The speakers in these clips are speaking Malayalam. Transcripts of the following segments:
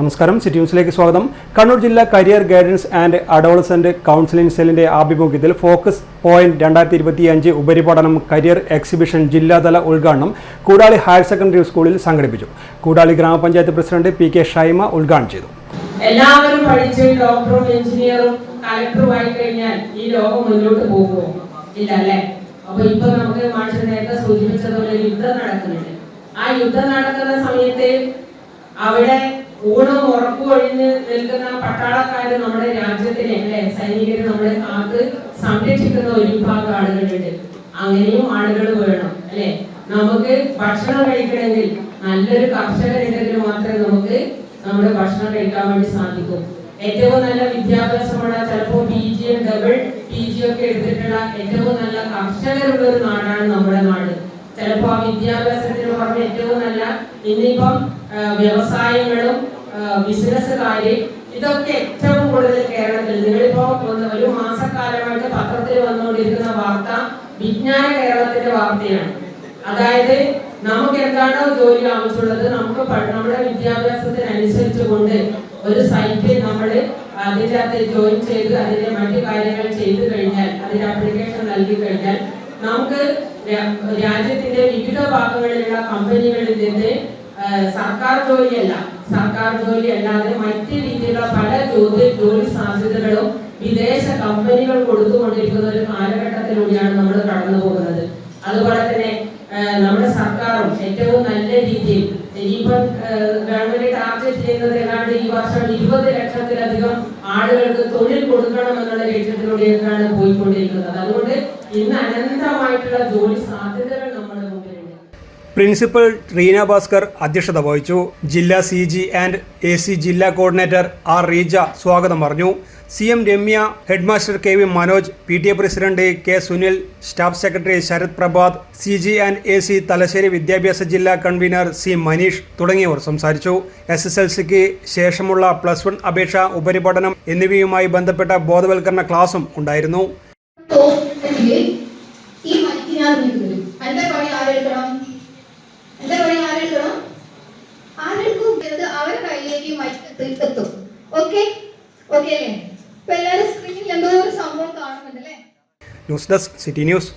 നമസ്കാരം, സിറ്റി ന്യൂസിലേക്ക് സ്വാഗതം. കണ്ണൂർ ജില്ലാ career guidance and adolescent counselling സെല്ലിന്റെ ആഭിമുഖ്യത്തിൽ ഫോക്കസ് പോയിന്റ് 2025 ഉപരിപഠനം കരിയർ എക്സിബിഷൻ ജില്ലാതല ഉദ്ഘാടനം കൂടാളി ഹയർ സെക്കൻഡറി സ്കൂളിൽ സംഘടിപ്പിച്ചു. കൂടാളി ഗ്രാമപഞ്ചായത്ത് പ്രസിഡന്റ് പി കെ ഷൈമ ഉദ്ഘാടനം ചെയ്തു. എല്ലാവരും പഠിച്ച് ഡോക്ടറും എഞ്ചിനീയറും കളക്ടറും ആയി കഴിഞ്ഞാൽ ഈ ലോകം മുന്നോട്ട് പോകുമോ? ഇല്ല അല്ലേ? അപ്പൊ ഇപ്പൊ നമുക്ക് മാഷ് നേരത്തെ സൂചിപ്പിച്ചതുപോലെ യുദ്ധം നടക്കുന്നുണ്ട്. ആ യുദ്ധം നടക്കുന്ന സമയത്ത് അവിടെ ഊണും ഉറപ്പും ഒഴിഞ്ഞ് നിൽക്കുന്ന പട്ടാളക്കാര് നമ്മുടെ രാജ്യത്തിനെ അല്ലെ സൈനികരെ നമ്മളെ കാത്ത് സംരക്ഷിക്കുന്ന ഒരു വിഭാഗം ആളുകളുണ്ട്. അങ്ങനെയും ആളുകൾ വേണം അല്ലെ. നമുക്ക് ഭക്ഷണം കഴിക്കണമെങ്കിൽ നല്ലൊരു കർഷകരുണ്ടെങ്കിൽ മാത്രമേ നമുക്ക് നമ്മുടെ ഭക്ഷണം കഴിക്കാൻ വേണ്ടി സാധിക്കും. ഏറ്റവും നല്ല വിദ്യാഭ്യാസമുള്ള ചിലപ്പോൾ PG ഡബിൾ PG ഒക്കെ എടുത്തിട്ടുള്ള ഏറ്റവും നല്ല കർഷകരുള്ള ഒരു നാടാണ് നമ്മുടെ നാട്. ചിലപ്പോൾ ആ വിദ്യാഭ്യാസത്തിന് പുറമെ ഏറ്റവും നല്ല ഇന്നിപ്പം വ്യവസായങ്ങളും ബിസിനസ്സുകാര് ഇതൊക്കെ ഏറ്റവും കൂടുതൽ കേരളത്തിൽ. നിങ്ങളിപ്പോ ഒരു മാസക്കാലമായിട്ട് പത്രത്തിൽ വന്നുകൊണ്ടിരിക്കുന്ന വാർത്ത വിജ്ഞാന കേരളത്തിന്റെ വാർത്തയാണ്. അതായത് നമുക്ക് എന്താണോ ജോലി ആവശ്യമുള്ളത് നമുക്ക് നമ്മുടെ വിദ്യാഭ്യാസത്തിനനുസരിച്ച് കൊണ്ട് ഒരു സൈറ്റിൽ നമ്മൾ അതിൻ്റെ അകത്ത് ജോയിൻ ചെയ്ത് അതിന്റെ മറ്റു കാര്യങ്ങൾ ചെയ്തു കഴിഞ്ഞാൽ അതിന്റെ ആപ്ലിക്കേഷൻ നൽകി കഴിഞ്ഞാൽ നമുക്ക് രാജ്യത്തിന്റെ വിവിധ ഭാഗങ്ങളിലുള്ള കമ്പനികളിൽ നിന്ന് സർക്കാർ ജോലി അല്ലാതെ മറ്റു രീതിയിലുള്ള പല ജോലി സാധ്യതകളും വിദേശ കമ്പനികൾ കൊടുത്തുകൊണ്ടിരിക്കുന്ന ഒരു കാലഘട്ടത്തിലൂടെയാണ് നമ്മൾ കടന്നു പോകുന്നത്. അതുപോലെ തന്നെ നമ്മുടെ സർക്കാരും ഏറ്റവും നല്ല രീതിയിൽ ഇനിയിപ്പം ഗവൺമെന്റ് ടാർഗറ്റ് ചെയ്യുന്നത് ഏതാണ്ട് ഈ വർഷം 20 ലക്ഷത്തിലധികം ആളുകൾക്ക് തൊഴിൽ കൊടുക്കണം എന്നുള്ള ലക്ഷ്യത്തിലൂടെയൊക്കെയാണ് പോയിക്കൊണ്ടിരിക്കുന്നത്. അതുകൊണ്ട് ഇന്ന് അനന്തമായിട്ടുള്ള ജോലി സാധ്യതകൾ നമ്മുടെ മുമ്പിലുണ്ട്. പ്രിൻസിപ്പൽ റീന ഭാസ്കർ അധ്യക്ഷത വഹിച്ചു. ജില്ലാ CG ആൻഡ് AC ജില്ലാ കോർഡിനേറ്റർ R റീജ സ്വാഗതം പറഞ്ഞു. CM Ramya, headmaster KV Manoj, PTA president K Sunil, staff secretary Sharath Prabhath, CG and AC Thalassery വിദ്യാഭ്യാസ ജില്ലാ കൺവീനർ C മനീഷ് തുടങ്ങിയവർ സംസാരിച്ചു. SSLCക്ക് ശേഷമുള്ള +1 അപേക്ഷ, ഉപരിപഠനം എന്നിവയുമായി ബന്ധപ്പെട്ട ബോധവൽക്കരണ ക്ലാസും ഉണ്ടായിരുന്നു. News desk city news.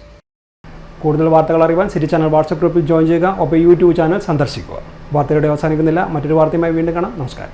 കൂടുതൽ വാർത്തകൾ അറിയാൻ സിറ്റി ചാനൽ വാട്സ്ആപ്പ് ഗ്രൂപ്പിൽ ജോയിൻ ചെയ്യുക. ഒപ്പം YouTube ചാനൽ സന്ദർശിക്കുക. വാർത്തയുടെ അവസാനിക്കുന്നില്ല. മറ്റൊരു വാർത്തയുമായി വീണ്ടും കാണാം. നമസ്കാരം.